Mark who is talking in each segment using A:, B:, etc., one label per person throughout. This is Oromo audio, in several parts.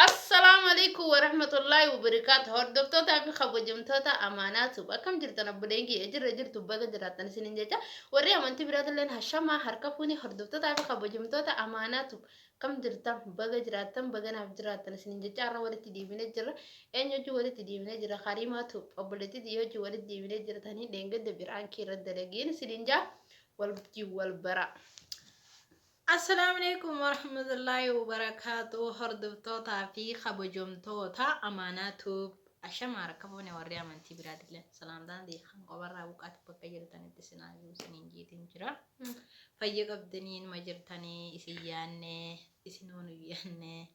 A: السلام عليكم ورحمة الله وبركاته. هردفتو تابي خبوجمتو تا أماناتو بكم جرتنا بدينكي أجر تبغى جراتنا سنين جتا وريا منتي براد لين هشام هركفوني هردفتو تابي خبوجمتو تا أماناتو كم جرتا بغى جراتنا بغى ناف جراتنا سنين جتا أنا ولد تديمين جرا إن يجوا ولد تديمين جرا كريماتو أبولتي ديو ولد تديمين جرا تاني دينغ دبيران كيرا دلقين سنين جا والبتي والبرا.
B: السلام عليكم ورحمة الله وبركاته. هردفتو في خبجمتو تا أماناتو أشمار كفوني وريا من تبراد الله سلام دان دي خان قبر وقت بكجر تاني تسنا سنين جيتين جرا فيق بدنين مجرتاني إسيانة إسنونو يانة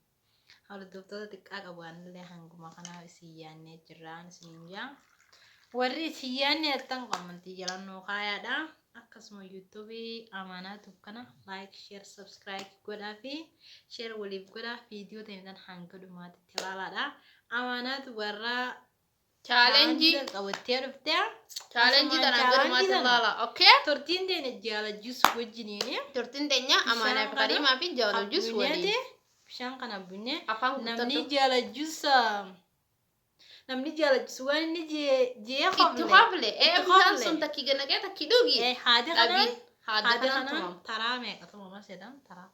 B: هردفتو تكاك أبوان الله هنگو مخنا إسيانة جران سنين جا وري إسيانة تنقم من تجرانو خايا دا akkasuma YouTube amanatu kana like share subscribe godha fi share waliif godha video ta'an hanga dhumaatti tilalaadha. Amanatu warra
A: challenge
B: qabattee dhufte
A: challenge tan hanga dhumaatti tilala. Okay,
B: tortiin teenya jala jus wajjiniin
A: tortiin teenya amanaa fi kariimaa fi jalo jus waliin
B: bishaan kana bunne
A: namni
B: jala jus namni jaalachis waan inni jee
A: hafle bishaan sun takki ganagee takki dhugi
B: haadha
A: kanaan
B: taraa meeqa tumama sedhan taraa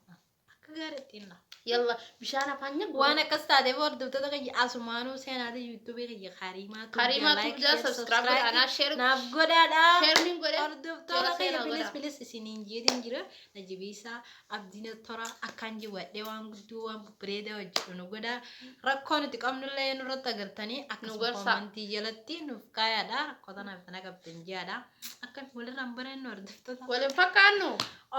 B: akka gaariittiin la
A: yalla bishaan afanya
B: waan akkas taatee hordoftoota kiyya asumaanuu seenaata yuutuubii kiyya
A: kariimaa tuuja subscribe ana share
B: naaf godhaadha
A: share min godhe
B: hordoftoota kiyya bilis isiniin jeetiin jira najibiisa abdiina tora akkaan jiwadhee waan gudduu waan bareedaa hojjedhu nu godha rakkoo nuti qabnullee nurratti agartanii akkasuma komantii jalatti nuuf kaayaadha rakkoota naaf sana qabdan jiyaadha akka walirraan barannu hordoftoota
A: waliin fakkaannu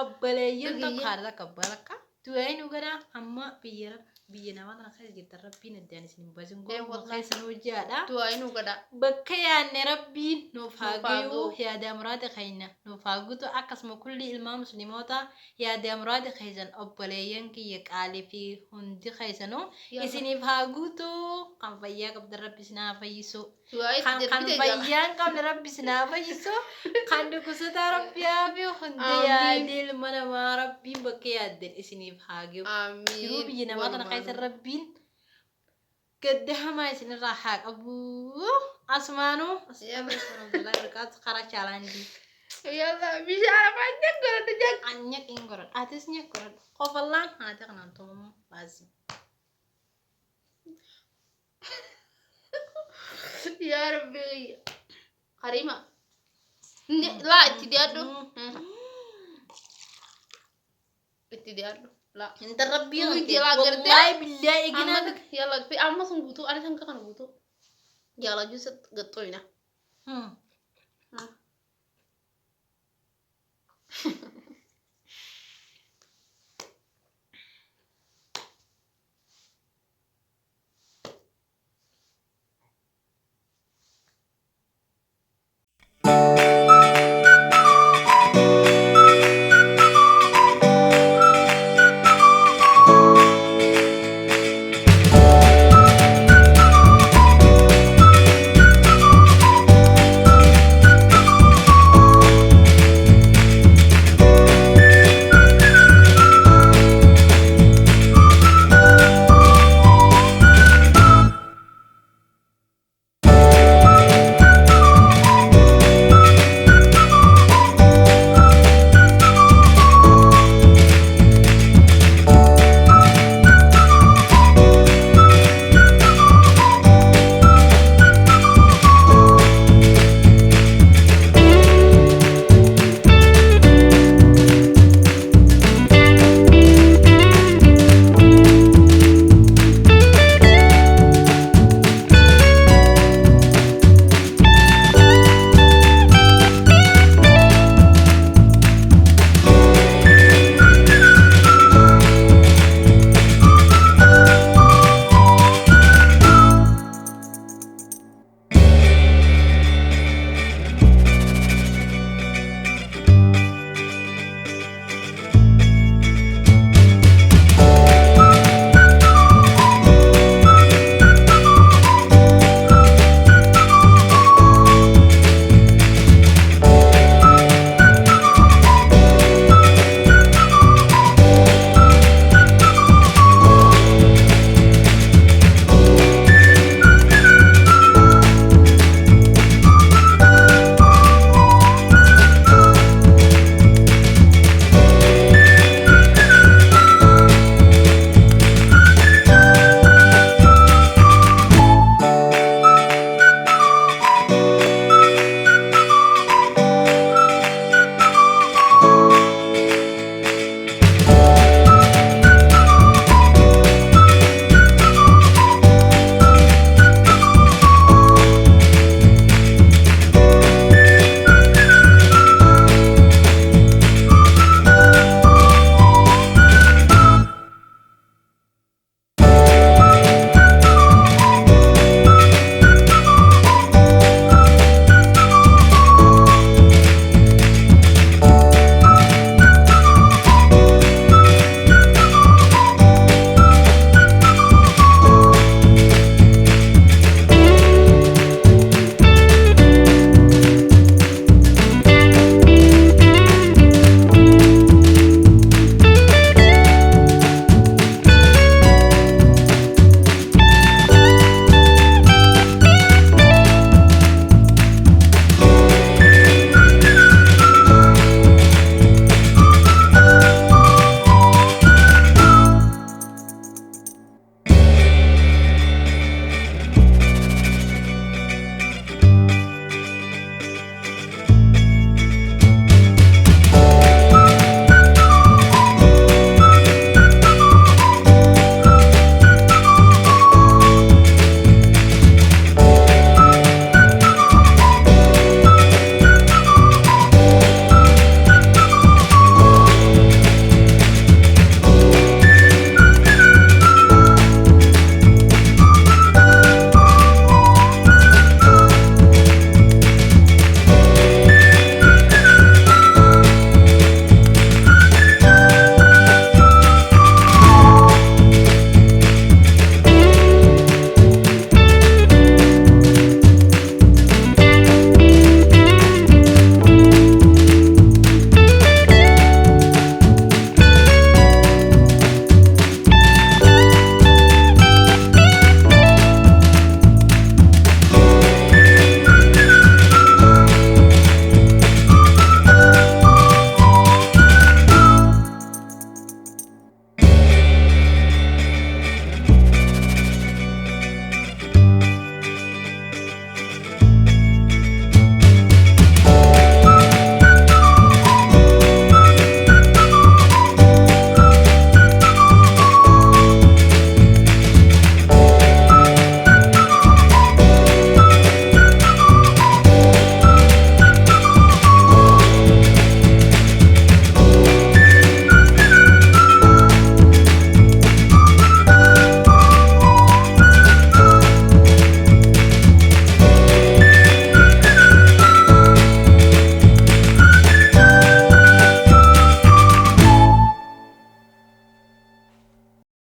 B: obboleeyyan tokko haadha kabbalakka tu'ee nu godha amma biyya namaa kana keessa jirtan rabbiin addaan isin basin goon keessa nu jiyaadha
A: tu'ee nu godha
B: bakka yaadne rabbiin nuuf haagayu yaada muraada keenya nuuf haagutu akkasuma kulli ilmaa musliimoota yaada muraada keessan obboleeyyan kiyya qaalii fi hundi keessanu isiniif haagutu kan fayyaa qabdan rabbi isin haa fayyisu kan fayyaan qabne rabbi isin haa fayyisu kan dhukkubsataa rabbi haa fi hundi yaadee ilma namaa rabbiin bakka yaadden isiniif haageyu jiruu biyya namaa kana keessa rabbiin قدها يسن الراحة أبو أسمانو الله بركات خرج على عندي
A: يلا بيشارة فانيك قرد جاك
B: عنيك إن قرد أتسني قرد خوف الله هذا كنا نتوم لازم
A: يا ربي كريمة لا اتديادو اتديادو لا
B: انت ربي
A: والله
B: بالله اجنا
A: يلا في اما سنغوتو انا سنك كان غوتو يلا جوس قطوينا